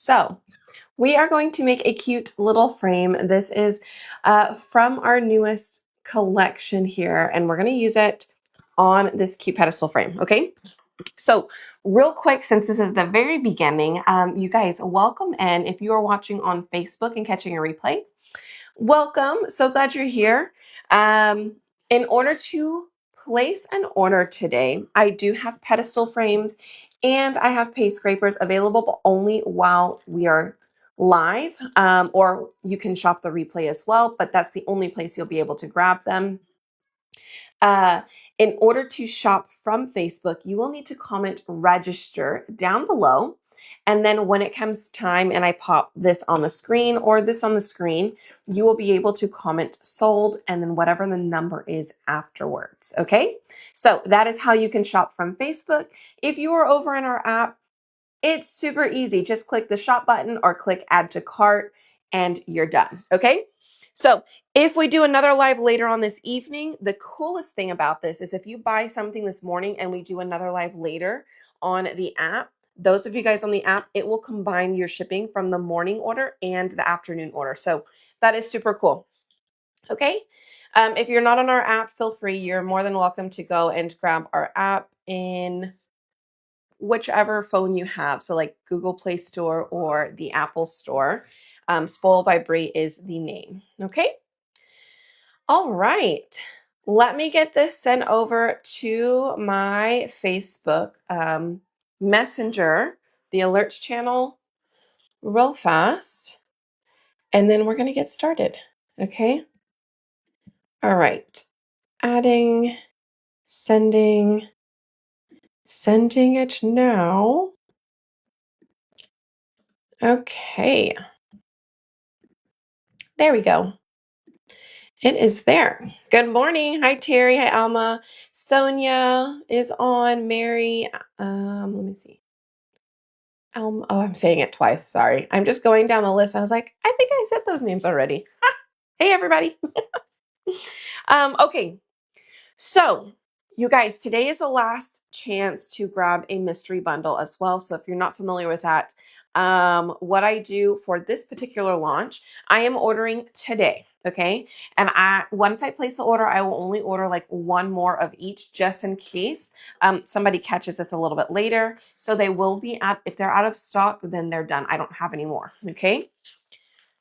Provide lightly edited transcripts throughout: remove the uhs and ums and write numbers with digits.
So we are going to make a cute little frame. This is from our newest collection here, and we're going to use it on this cute pedestal frame, okay? So real quick, since this is the very beginning, you guys, welcome in. If you are watching on Facebook and catching a replay, welcome. So glad you're here. In order to place an order today, I do have pedestal frames and I have paste scrapers available, but only while we are live, or you can shop the replay as well, but that's the only place you'll be able to grab them. Uh, in order to shop from Facebook, you will need to comment register down below. And then when it comes time and I pop this on the screen or this on the screen, you will be able to comment sold and then whatever the number is afterwards. Okay. So that is how you can shop from Facebook. If you are over in our app, it's super easy. Just click the shop button or click add to cart and you're done. Okay. So if we do another live later on this evening, the coolest thing about this is if you buy something this morning and we do another live later on the app, those of you guys on the app, it will combine your shipping from the morning order and the afternoon order. So that is super cool. Okay. If you're not on our app, feel free. You're more than welcome to go and grab our app in whichever phone you have. So like Google Play Store or the Apple Store. Spoil by Brie is the name. Okay. All right. Let me get this sent over to my Facebook Messenger, the alerts channel, real fast. And then we're going to get started. Okay. All right. Adding, sending it now. Okay. There we go. It is there. Good morning. Hi, Terry. Hi, Alma. Sonia is on. Mary. Let me see. Oh, I'm saying it twice. Sorry. I'm just going down the list. I was like, I think I said those names already. Hey, everybody. Okay. So, you guys, today is the last chance to grab a mystery bundle as well. So if you're not familiar with that, what I do for this particular launch, I am ordering today. Okay. And once I place the order, I will only order like one more of each just in case somebody catches this a little bit later. So they will be if they're out of stock, then they're done. I don't have any more. Okay.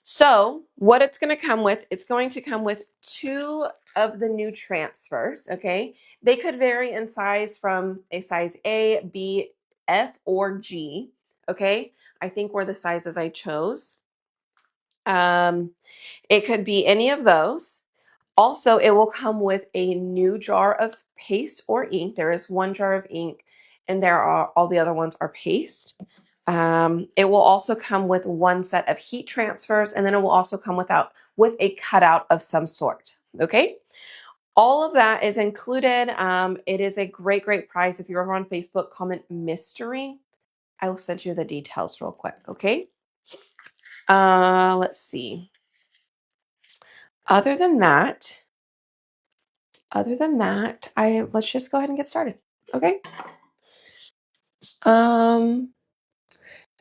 So what it's going to come with, it's going to come with 2 of the new transfers, okay? They could vary in size from a size A, B, F, or G, okay? I think were the sizes I chose. It could be any of those. Also, it will come with a new jar of paste or ink. There is 1 jar of ink, and all the other ones are paste. It will also come with 1 set of heat transfers, and then it will also come with a cutout of some sort. Okay. All of that is included. It is a great, great price. If you're over on Facebook, comment mystery. I will send you the details real quick. Okay. Let's see. Other than that, let's just go ahead and get started. Okay.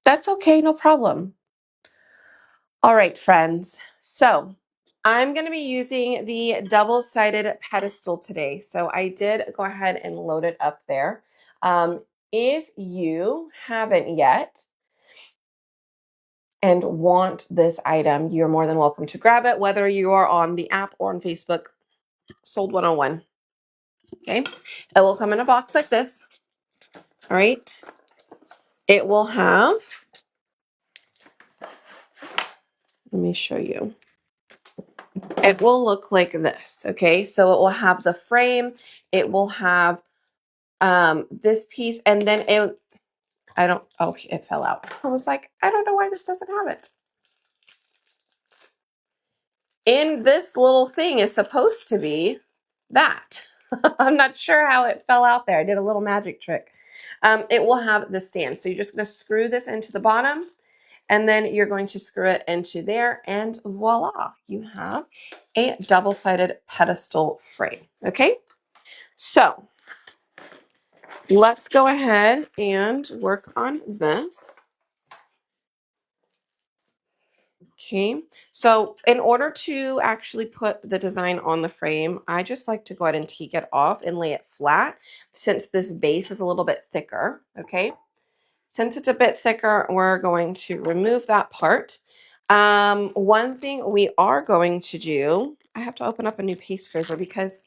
That's okay, no problem. All right, friends. So I'm going to be using the double-sided pedestal today. So I did go ahead and load it up there. If you haven't yet and want this item, you're more than welcome to grab it, whether you are on the app or on Facebook. Sold 101. Okay. It will come in a box like this. All right. It will have, let me show you. It will look like this. Okay. So it will have the frame. It will have this piece, and then it fell out. I was like, I don't know why this doesn't have it. And this little thing is supposed to be that. I'm not sure how it fell out there. I did a little magic trick. It will have the stand. So you're just going to screw this into the bottom, and then you're going to screw it into there, and voila, you have a double-sided pedestal frame. Okay, so let's go ahead and work on this. Okay, so in order to actually put the design on the frame, I just like to go ahead and take it off and lay it flat since this base is a little bit thicker, okay? Since it's a bit thicker, we're going to remove that part. One thing we are going to do, I have to open up a new paste scraper because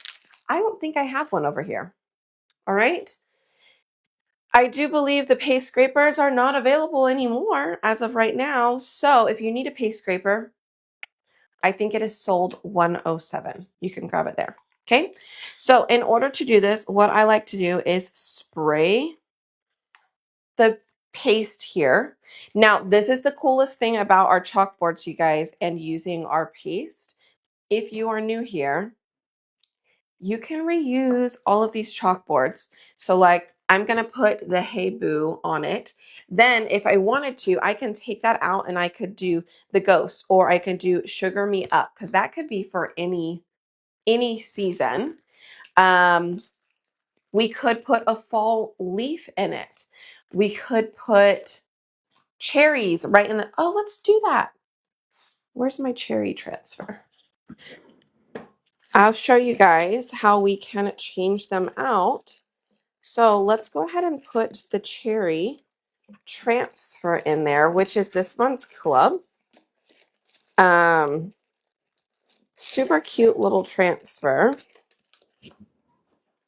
I don't think I have one over here. All right. I do believe the paste scrapers are not available anymore as of right now. So if you need a paste scraper, I think it is sold 107. You can grab it there. Okay. So in order to do this, what I like to do is spray the paste here. Now, this is the coolest thing about our chalkboards, you guys, and using our paste. If you are new here, you can reuse all of these chalkboards. So like I'm going to put the Hey Boo on it. Then if I wanted to, I can take that out and I could do the ghost, or I can do Sugar Me Up, because that could be for any season. We could put a fall leaf in it. We could put cherries right in the, oh, let's do that. Where's my cherry transfer? I'll show you guys how we can change them out. So let's go ahead and put the cherry transfer in there, which is this month's club. Super cute little transfer. If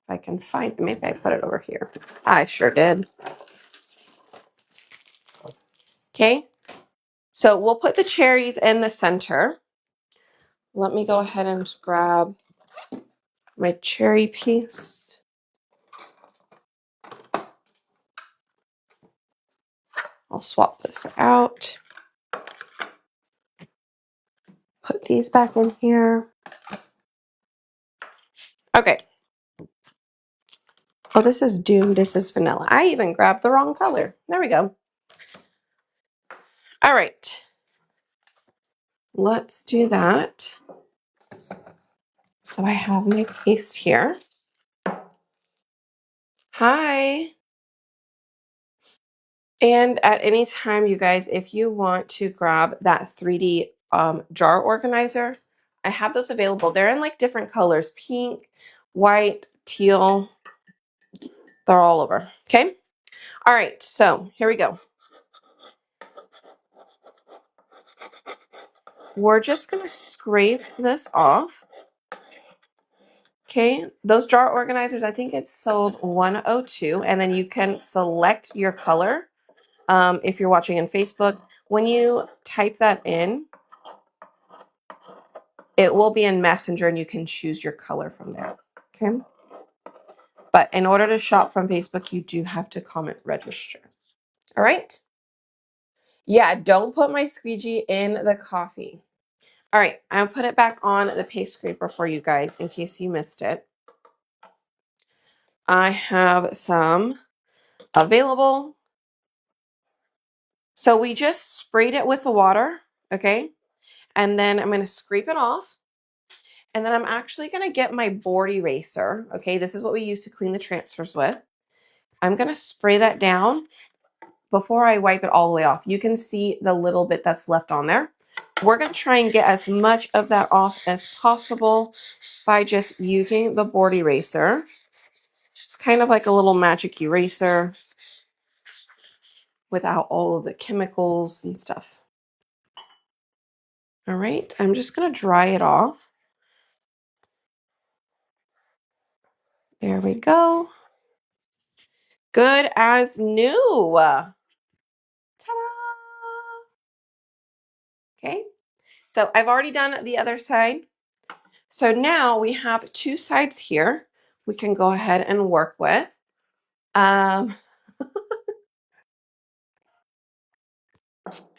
I can find, maybe I put it over here. I sure did. Okay, so we'll put the cherries in the center. Let me go ahead and grab my cherry paste. I'll swap this out. Put these back in here. Okay. Oh, this is Doom. This is vanilla. I even grabbed the wrong color. There we go. All right. Let's do that. So I have my paste here. Hi. And at any time, you guys, if you want to grab that 3D jar organizer, I have those available. They're in like different colors, pink, white, teal. They're all over. Okay. All right. So here we go. We're just going to scrape this off. Okay, those jar organizers, I think it's sold 102, and then you can select your color. If you're watching on Facebook, when you type that in, it will be in Messenger and you can choose your color from there. Okay, but in order to shop from Facebook, you do have to comment register. All right. Yeah, don't put my squeegee in the coffee. All right, I'll put it back on the paste scraper for you guys in case you missed it. I have some available. So we just sprayed it with the water, okay? And then I'm going to scrape it off. And then I'm actually going to get my board eraser, okay? This is what we use to clean the transfers with. I'm going to spray that down before I wipe it all the way off. You can see the little bit that's left on there. We're going to try and get as much of that off as possible by just using the board eraser. It's kind of like a little magic eraser without all of the chemicals and stuff. All right, I'm just going to dry it off. There we go. Good as new. Ta-da! Okay, so I've already done the other side. So now we have two sides here we can go ahead and work with.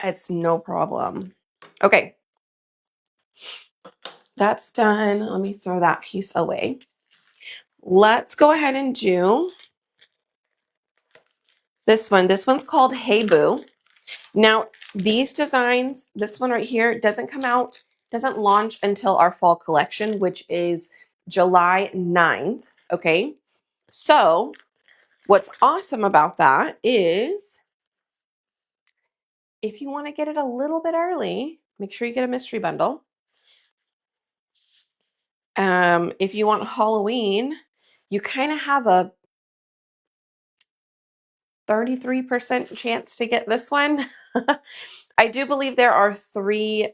It's no problem. Okay, that's done. Let me throw that piece away. Let's go ahead and do this one. This one's called Hey Boo. Now, these designs, this one right here, doesn't launch until our fall collection, which is July 9th, okay? So, what's awesome about that is if you want to get it a little bit early, Make sure you get a mystery bundle. If you want Halloween, you kind of have a 33% chance to get this one. I do believe there are 3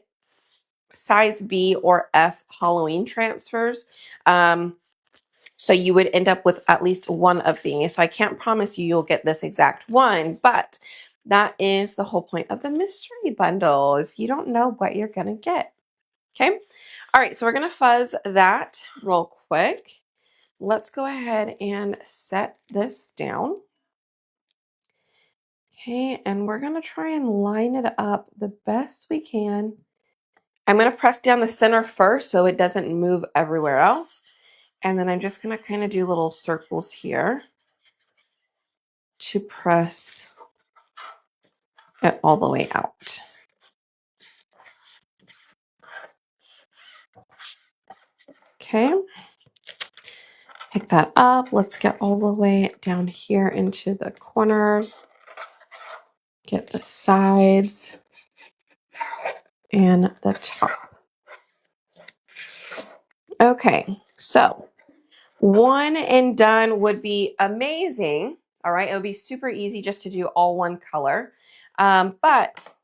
size B or F Halloween transfers. So you would end up with at least one of these. So I can't promise you'll get this exact one, but that is the whole point of the mystery bundles. You don't know what you're going to get. Okay. All right. So we're going to fuzz that real quick. Let's go ahead and set this down. Okay. And we're going to try and line it up the best we can. I'm going to press down the center first so it doesn't move everywhere else. And then I'm just going to kind of do little circles here to press it all the way out. Okay. Pick that up. Let's get all the way down here into the corners. Get the sides and the top. Okay, so 1 and done would be amazing. All right, it would be super easy just to do all one color. But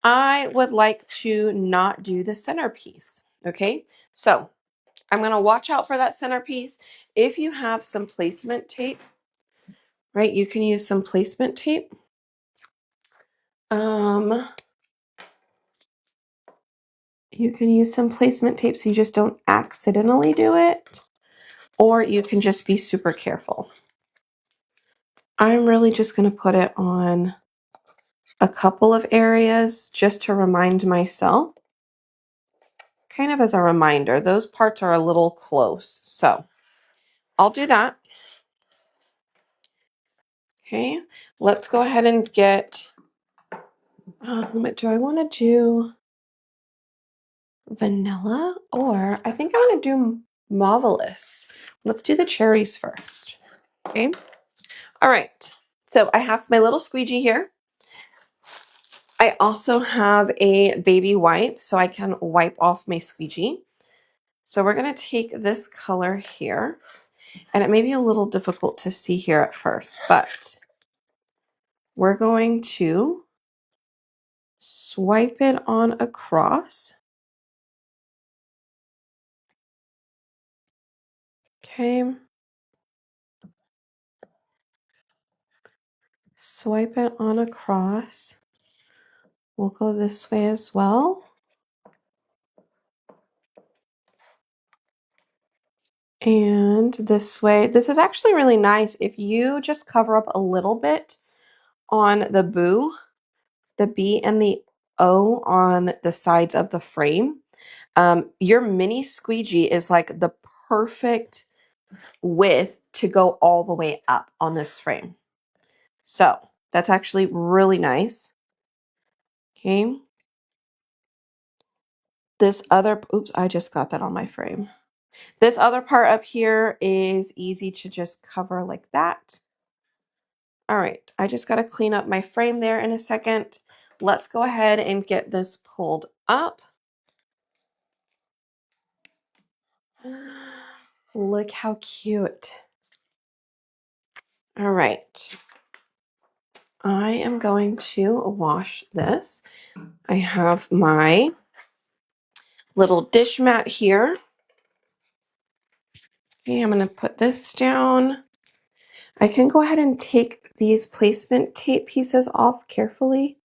I would like to not do the centerpiece. Okay, so I'm going to watch out for that centerpiece. If you have some placement tape, right, you can use some placement tape. You can use some placement tape so you just don't accidentally do it, or you can just be super careful. I'm really just going to put it on a couple of areas just to remind myself, kind of as a reminder. Those parts are a little close, so I'll do that. Okay, let's go ahead and get, do I want to do vanilla, or I think I want to do marvelous. Let's do the cherries first. Okay. All right. So I have my little squeegee here. I also have a baby wipe so I can wipe off my squeegee. So we're going to take this color here, and it may be a little difficult to see here at first, but we're going to swipe it on across. Okay. Swipe it on across. We'll go this way as well. And this way. This is actually really nice if you just cover up a little bit on the the B and the O on the sides of the frame. Your mini squeegee is like the perfect width to go all the way up on this frame. So that's actually really nice. Okay. This other, oops, I just got that on my frame. This other part up here is easy to just cover like that. All right, I just got to clean up my frame there in a second. Let's go ahead and get this pulled up. Look how cute. All right. I am going to wash this. I have my little dish mat here. Okay, I'm going to put this down. I can go ahead and take these placement tape pieces off carefully.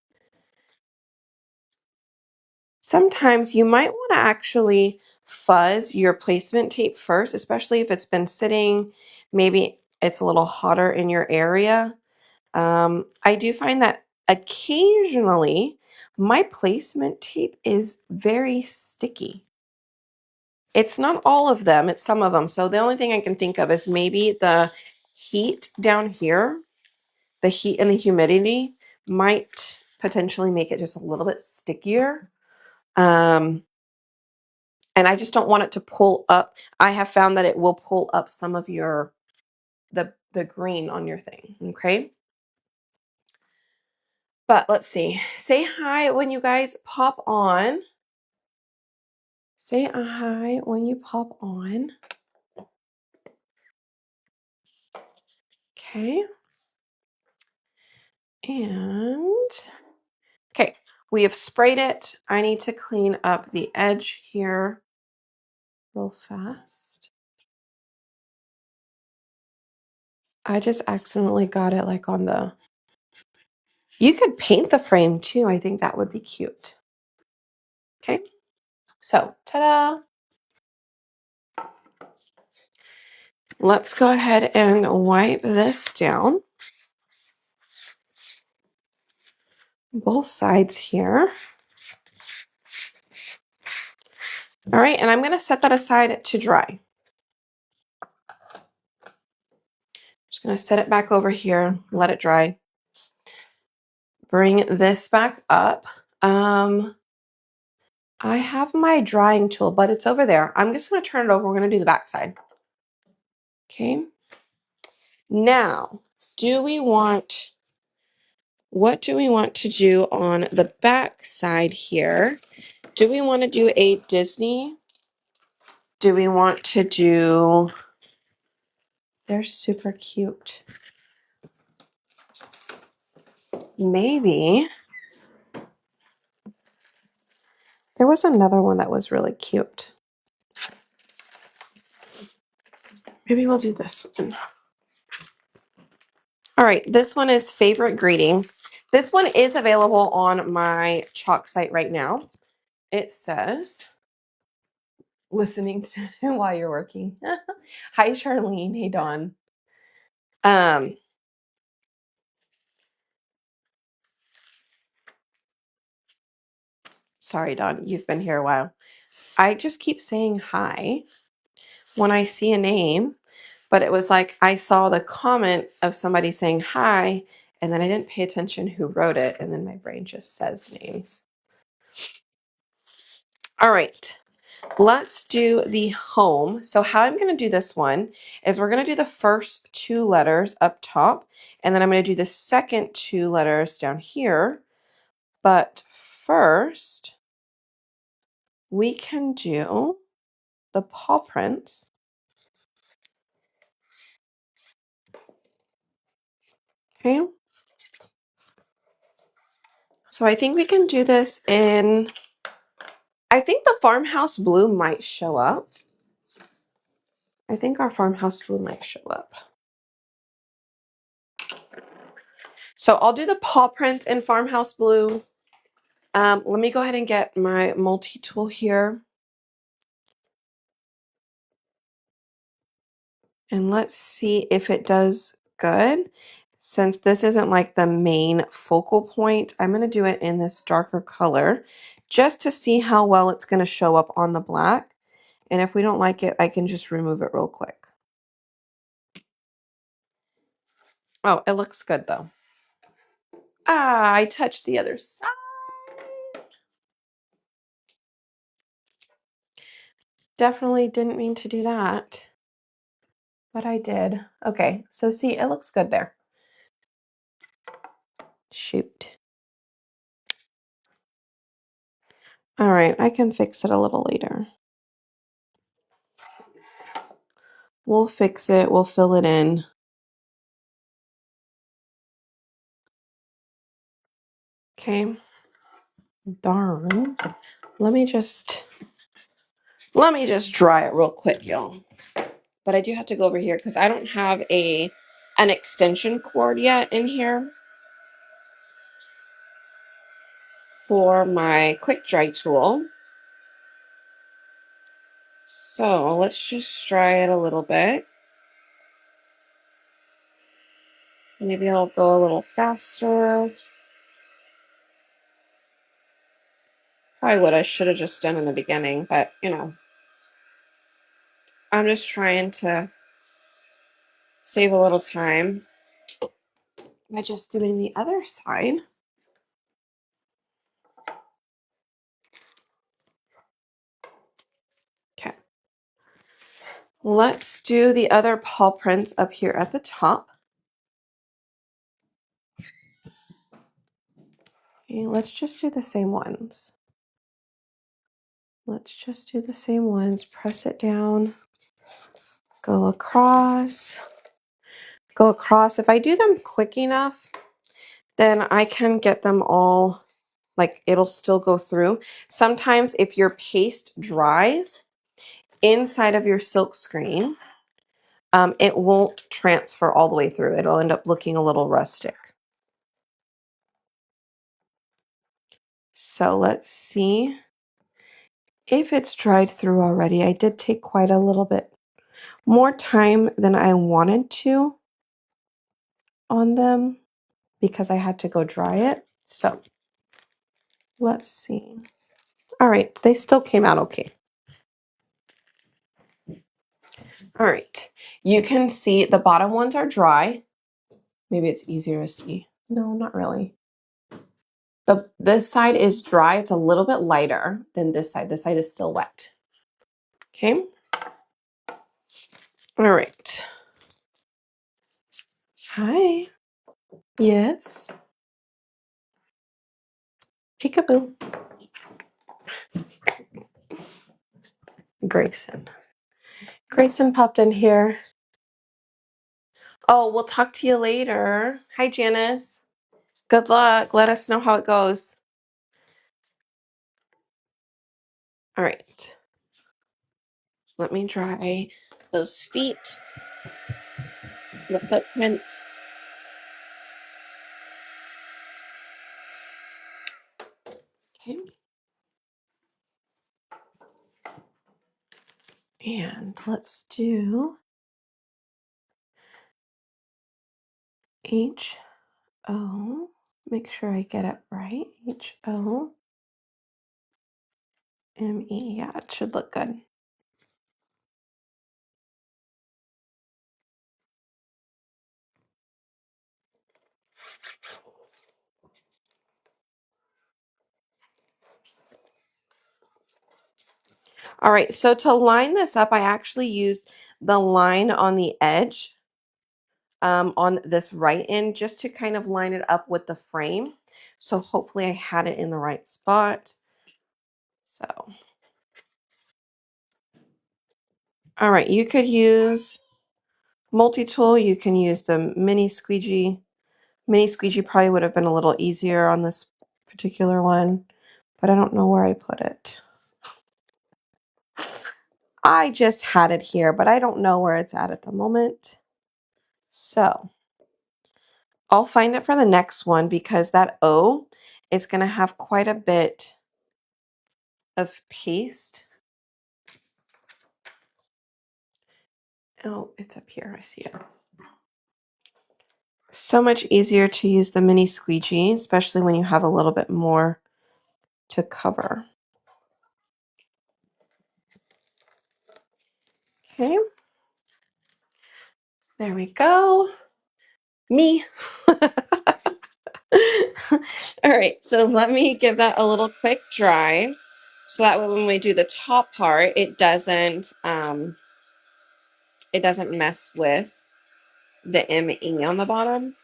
Sometimes you might want to actually fuzz your placement tape first, especially if it's been sitting, maybe it's a little hotter in your area. I do find that occasionally my placement tape is very sticky. It's not all of them, it's some of them. So the only thing I can think of is maybe the heat down here, the heat and the humidity might potentially make it just a little bit stickier. And I just don't want it to pull up. I have found that it will pull up some of your, the green on your thing, okay? But let's see. Say hi when you guys pop on. Say a hi when you pop on. Okay. And okay, we have sprayed it. I need to clean up the edge here real fast. I just accidentally got it like on the... You could paint the frame too. I think that would be cute. Okay, so ta-da! Let's go ahead and wipe this down. Both sides here. All right, and I'm going to set that aside to dry. Just going to set it back over here, let it dry. Bring this back up. I have my drying tool, but it's over there. I'm just going to turn it over. We're going to do the back side. Okay. Now, what do we want to do on the back side here? Do we want to do a Disney? Do we want to do... They're super cute. Maybe. There was another one that was really cute. Maybe we'll do this one. All right, this one is Favorite Greeting. This one is available on my chalk site right now. It says, listening to while you're working. Hi, Charlene. Hey, Dawn. Sorry, Dawn, you've been here a while. I just keep saying hi when I see a name, but it was like I saw the comment of somebody saying hi, and then I didn't pay attention who wrote it, and then my brain just says names. All right, let's do the home. So how I'm going to do this one is we're going to do the first two letters up top, and then I'm going to do the second two letters down here. But first, we can do the paw prints. Okay. So I think we can do this in, I think the farmhouse blue might show up. I think our farmhouse blue might show up. So I'll do the paw print in farmhouse blue. Let me go ahead and get my multi-tool here. And let's see if it does good. Since this isn't like the main focal point, I'm going to do it in this darker color just to see how well it's going to show up on the black. And if we don't like it, I can just remove it real quick. Oh, it looks good though. Ah, I touched the other side. Definitely didn't mean to do that, but I did. Okay, so see, it looks good there. Shoot. All right, I can fix it a little later. We'll fix it, we'll fill it in. Okay. Darn. Let me just dry it real quick, y'all. But I do have to go over here because I don't have an extension cord yet in here for my quick dry tool. So let's just dry it a little bit. Maybe it'll go a little faster. Probably what I should have just done in the beginning, but you know, I'm just trying to save a little time by just doing the other side. Okay. Let's do the other paw prints up here at the top. Okay, let's just do the same ones. Let's just do the same ones. Press it down, go across, go across. If I do them quick enough, then I can get them all, like it'll still go through. Sometimes if your paste dries inside of your silk screen, it won't transfer all the way through. It'll end up looking a little rustic. So let's see if it's dried through already. I did take quite a little bit more time than I wanted to on them because I had to go dry it. So let's see. All right, they still came out okay. All right, you can see the bottom ones are dry. Maybe it's easier to see. No, not really. This side is dry. It's a little bit lighter than this side. This side is still wet. Okay. All right. Hi. Yes. Peekaboo. Grayson. Grayson popped in here. Oh, we'll talk to you later. Hi, Janice. Good luck. Let us know how it goes. All right. Let me dry those feet, the footprints. Okay. And let's do H-O. Make sure I get it right. H-O-M-E. Yeah, it should look good. All right, so to line this up, I actually used the line on the edge on this right end just to kind of line it up with the frame. So hopefully I had it in the right spot. So, all right, you could use multi-tool. You can use the mini squeegee. Mini squeegee probably would have been a little easier on this particular one, but I don't know where I put it. I just had it here, but I don't know where it's at the moment. So I'll find it for the next one because that O is going to have quite a bit of paste. Oh, it's up here. I see it. So much easier to use the mini squeegee, especially when you have a little bit more to cover. Okay. There we go. Me. All right, so let me give that a little quick dry so that when we do the top part, it doesn't mess with the ME on the bottom,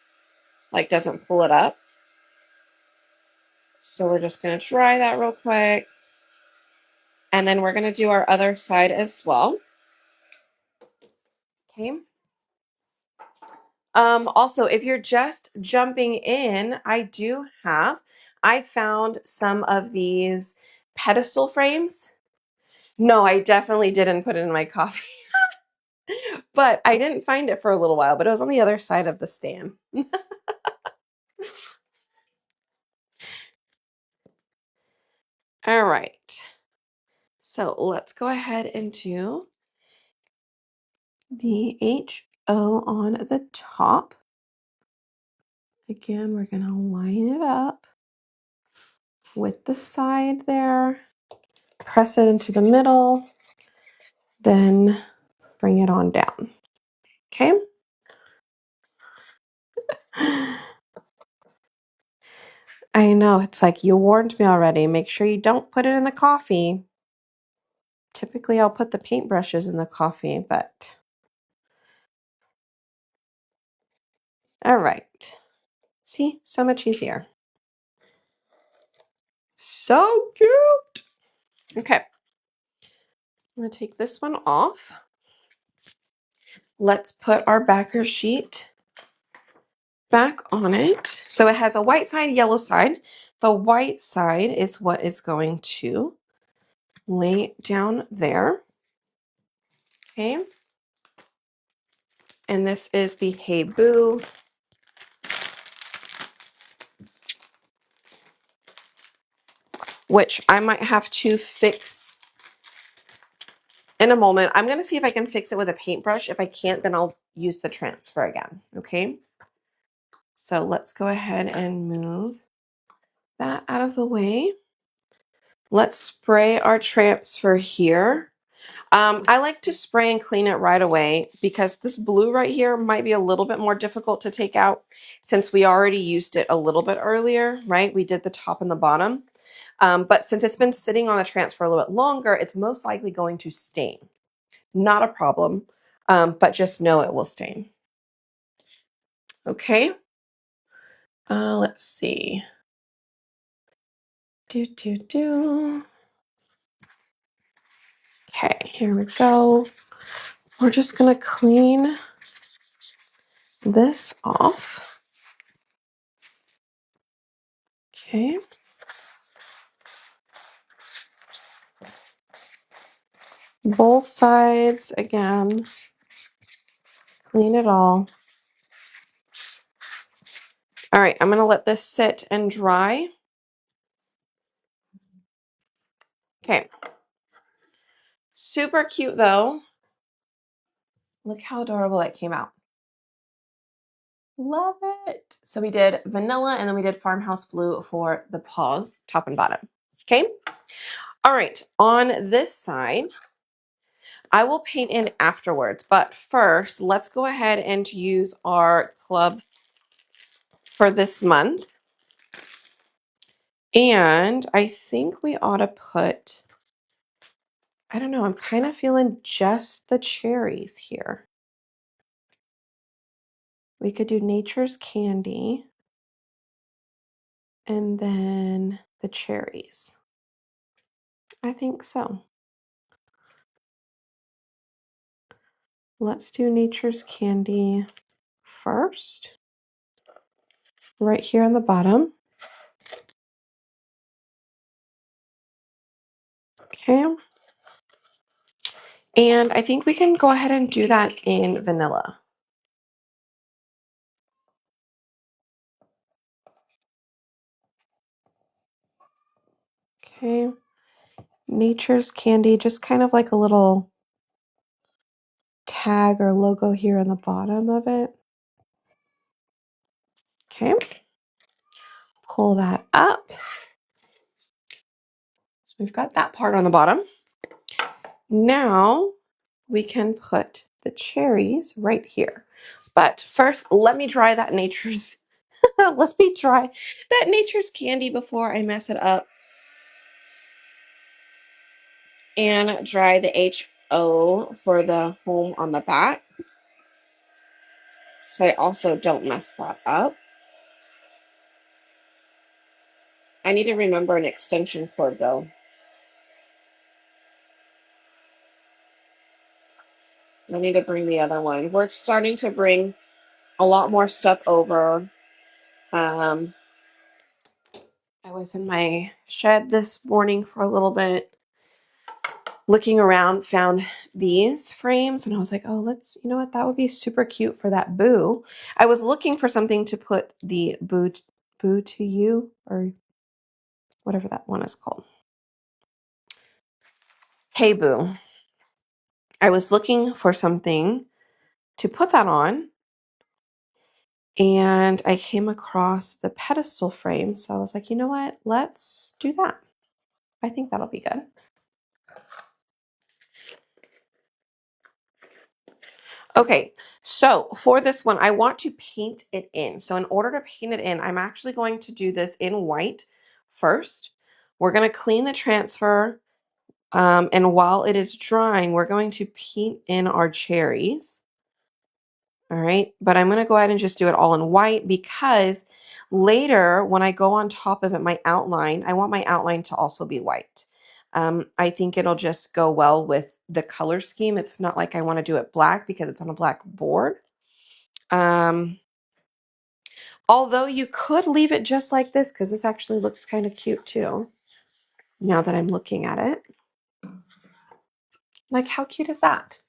like doesn't pull it up. So we're just going to dry that real quick. And then we're going to do our other side as well. Okay. Also, if you're just jumping in, I found some of these pedestal frames. No, I definitely didn't put it in my coffee. But I didn't find it for a little while, but it was on the other side of the stand. All right. So let's go ahead and do the HO on the top. Again, we're going to line it up with the side there, press it into the middle, then bring it on down. Okay. I know, it's like you warned me already. Make sure you don't put it in the coffee. Typically, I'll put the paintbrushes in the coffee, but all right. See, so much easier. So cute. Okay. I'm going to take this one off. Let's put our backer sheet back on it. So it has a white side, yellow side. The white side is what is going to lay down there. Okay. And this is the Hey Boo. Which I might have to fix in a moment. I'm going to see if I can fix it with a paintbrush. If I can't, then I'll use the transfer again. Okay. So let's go ahead and move that out of the way. Let's spray our transfer here. I like to spray and clean it right away because this blue right here might be a little bit more difficult to take out since we already used it a little bit earlier, right? We did the top and the bottom. But since it's been sitting on the transfer a little bit longer, it's most likely going to stain. Not a problem, but just know it will stain. Okay. Let's see. Okay, here we go. We're just going to clean this off. Okay. Both sides again. Clean it all. All right, I'm going to let this sit and dry. Okay. Super cute though. Look how adorable it came out. Love it. So we did vanilla and then we did farmhouse blue for the paws, top and bottom. Okay. All right. On this side, I will paint in afterwards, but first let's go ahead and use our club for this month. And I think we ought to put, I don't know, I'm kind of feeling just the cherries here. We could do Nature's Candy and then the cherries. I think so. Let's do Nature's Candy first, right here on the bottom. Okay. And I think we can go ahead and do that in vanilla. Okay. Nature's Candy, just kind of like a little tag or logo here on the bottom of it. Okay. Pull that up. So we've got that part on the bottom. Now we can put the cherries right here. But first, let me dry that Nature's let me dry that Nature's Candy before I mess it up. And dry the HO for the home on the back. So I also don't mess that up. I need to remember an extension cord though. I need to bring the other one. We're starting to bring a lot more stuff over. I was in my shed this morning for a little bit, looking around, found these frames, and I was like, oh, you know what, that would be super cute for that boo. I was looking for something to put the boo to you, or whatever that one is called. Hey Boo. I was looking for something to put that on, and I came across the pedestal frame. So I was like, you know what? Let's do that. I think that'll be good. Okay, so for this one, I want to paint it in. So in order to paint it in, I'm actually going to do this in white first. We're going to clean the transfer, and while it is drying, we're going to paint in our cherries. All right, but I'm going to go ahead and just do it all in white because later when I go on top of it, my outline, I want my outline to also be white. I think it'll just go well with the color scheme. It's not like I want to do it black because it's on a black board. Although you could leave it just like this because this actually looks kind of cute too, now that I'm looking at it. Like, how cute is that?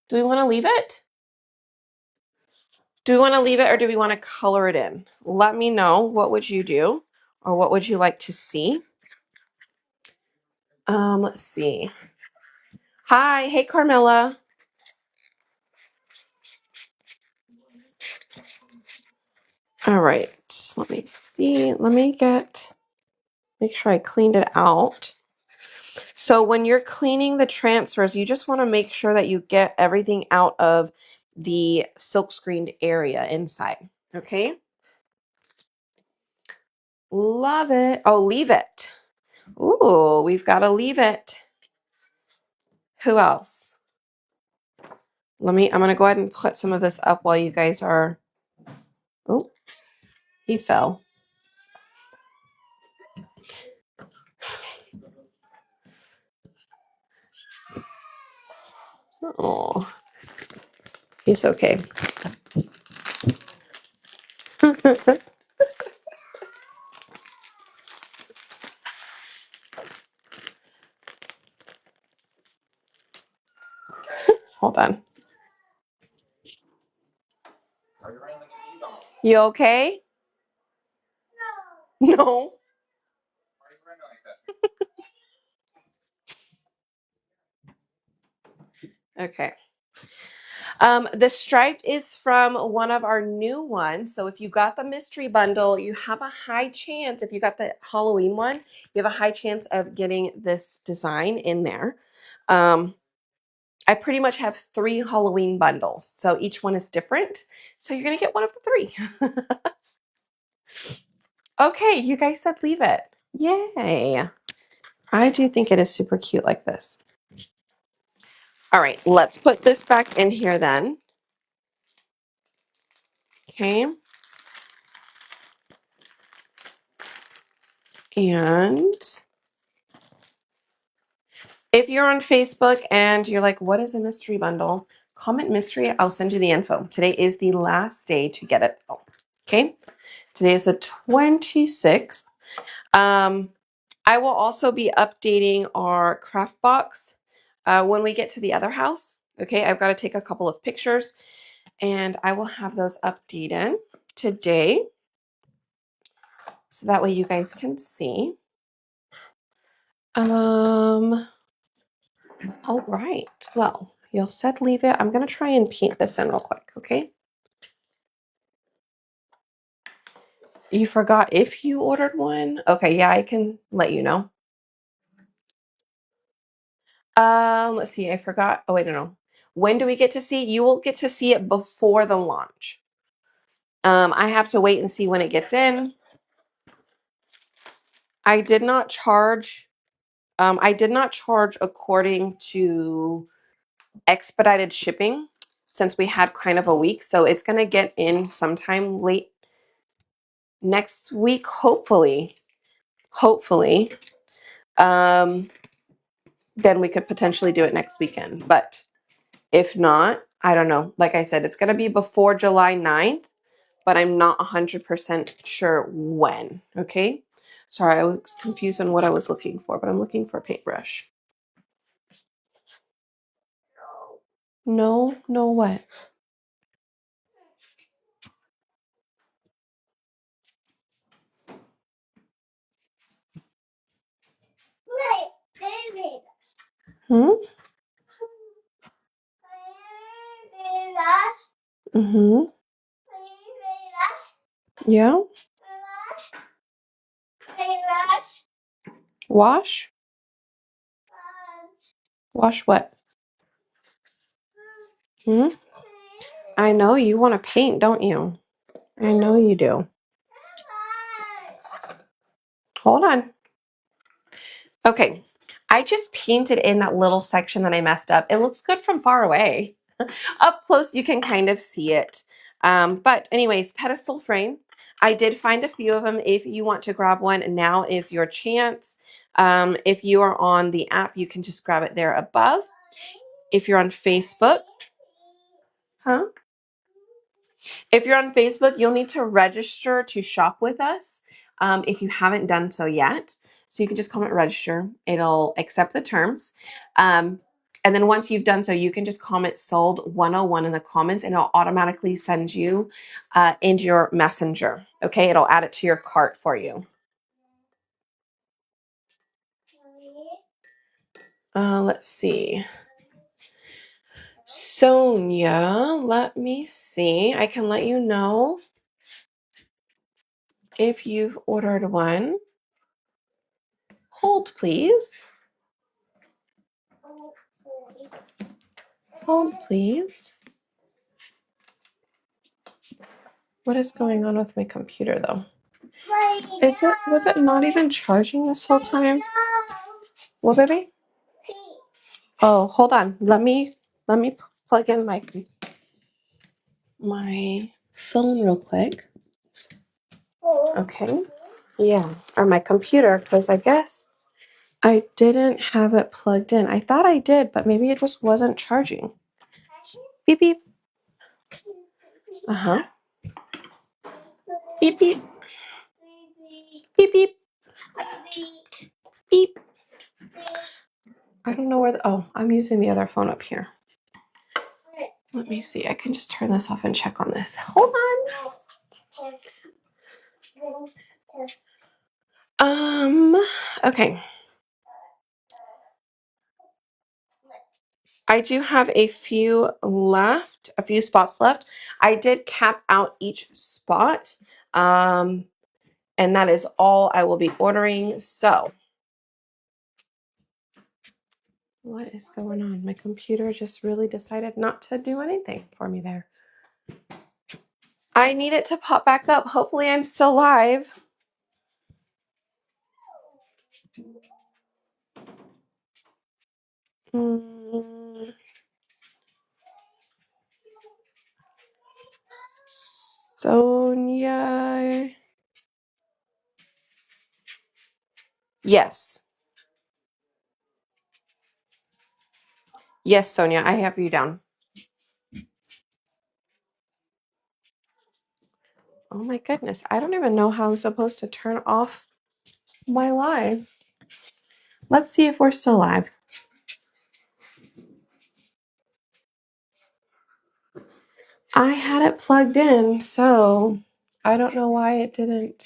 Do we want to leave it? Do we want to leave it or do we want to color it in? Let me know. What would you do? Or what would you like to see? Let's see. Hi. Hey, Carmilla. All right. Let me see. Let me make sure I cleaned it out. So when you're cleaning the transfers, you just want to make sure that you get everything out of the silk screened area inside. Okay. Love it. Oh, leave it. Ooh, we've got to leave it. Who else? I'm going to go ahead and put some of this up while you guys are, oh, he fell. Oh, he's okay. Hold on. You okay? No. No. Okay. The striped is from one of our new ones. So if you got the mystery bundle, you have a high chance, if you got the Halloween one, you have a high chance of getting this design in there. I pretty much have 3 Halloween bundles. So each one is different. So you're going to get one of the 3. Okay, you guys said leave it. Yay. I do think it is super cute like this. All right, let's put this back in here then. Okay. And if you're on Facebook and you're like, what is a mystery bundle? Comment mystery. I'll send you the info. Today is the last day to get it. Oh, okay. Today is the 26th. I will also be updating our craft box when we get to the other house. Okay, I've got to take a couple of pictures and I will have those updated today. So that way you guys can see. All right. Well, you said leave it. I'm going to try and paint this in real quick, okay? You forgot if you ordered one? Okay, yeah, I can let you know. Let's see. I forgot. Oh, wait, no. When do we get to see? You will get to see it before the launch. I have to wait and see when it gets in. I did not charge according to expedited shipping since we had kind of a week. So it's going to get in sometime late next week, hopefully. Hopefully. Then we could potentially do it next weekend. But if not, I don't know. Like I said, it's going to be before July 9th, but I'm not 100% sure when. Okay. Sorry, I was confused on what I was looking for, but I'm looking for a paintbrush. No, no what? Hmm? Mm-hmm. Yeah? Wash? Wash what? Hmm? I know you want to paint, don't you? I know you do. Hold on. Okay. I just painted in that little section that I messed up. It looks good from far away. Up close, you can kind of see it. But anyways, pedestal frame. I did find a few of them. If you want to grab one, now is your chance. If you are on the app, you can just grab it there above. If you're on Facebook, huh? If you're on Facebook, you'll need to register to shop with us if you haven't done so yet. So you can just comment register. It'll accept the terms. And then once you've done so, you can just comment sold 101 in the comments and it'll automatically send you into your messenger. Okay, it'll add it to your cart for you. Let's see. Sonia, let me see. I can let you know if you've ordered one. Hold, please. Hold, please. What is going on with my computer, though? Was it not even charging this whole time? What, baby? Oh, hold on. Let me plug in my phone real quick. Okay. Yeah, or my computer, because I guess I didn't have it plugged in. I thought I did, but maybe it just wasn't charging. Beep, beep. Uh-huh. Beep, beep. Beep, beep. Beep. I don't know where oh, I'm using the other phone up here. Let me see. I can just turn this off and check on this. Hold on. Okay. I do have a few spots left. I did cap out each spot. And that is all I will be ordering. So, what is going on? My computer just really decided not to do anything for me there. I need it to pop back up. Hopefully I'm still live. Sonia. Yes. Yes, Sonia, I have you down. Oh my goodness. I don't even know how I'm supposed to turn off my live. Let's see if we're still live. I had it plugged in, so I don't know why it didn't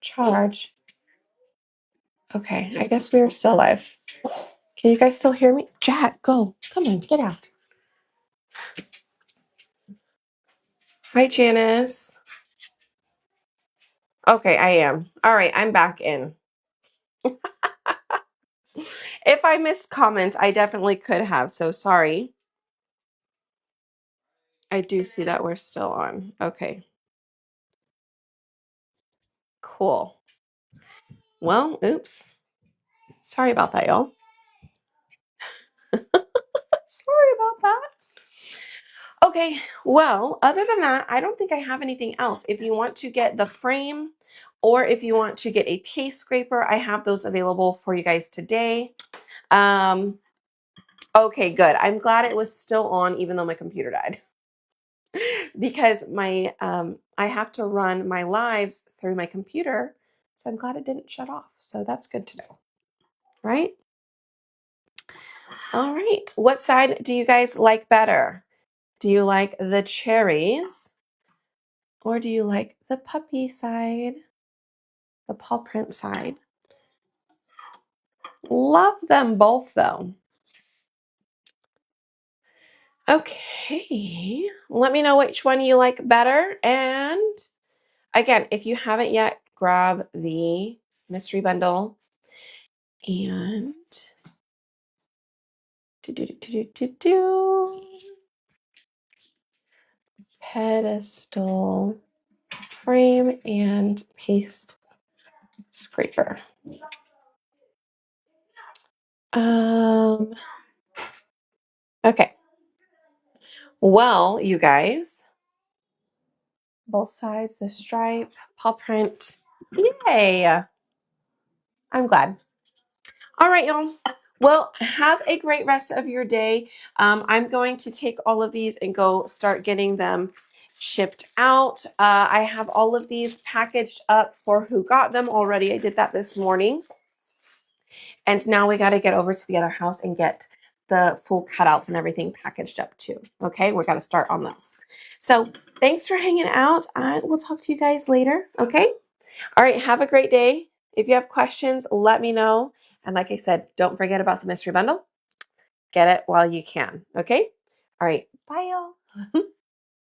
charge. Okay, I guess we are still live. Can you guys still hear me? Jack, go. Come on, get out. Hi, Janice. Okay, I am. All right, I'm back in. If I missed comments, I definitely could have, so sorry. I do see that we're still on. Okay. Cool. Well, oops. Sorry about that, y'all. Sorry about that. Okay, well, other than that, I don't think I have anything else. If you want to get the frame or if you want to get a paste scraper, I have those available for you guys today. Okay, good. I'm glad it was still on even though my computer died. Because I have to run my lives through my computer, so I'm glad it didn't shut off. So that's good to know. Right? All right. What side do you guys like better? Do you like the cherries or do you like the puppy side? The paw print side? Love them both though. Okay. Let me know which one you like better. And again, if you haven't yet, grab the mystery bundle and pedestal frame and paste scraper. Okay. Well, you guys, Both sides, the stripe, paw print. Yay! I'm glad. All right, y'all. Well, have a great rest of your day. I'm going to take all of these and go start getting them shipped out. I have all of these packaged up for who got them already. I did that this morning. And now we got to get over to the other house and get the full cutouts and everything packaged up too. Okay, we're going to start on those. So thanks for hanging out. I will talk to you guys later. Okay. All right. Have a great day. If you have questions, let me know. And like I said, don't forget about the mystery bundle. Get it while you can. Okay. All right. Bye, y'all.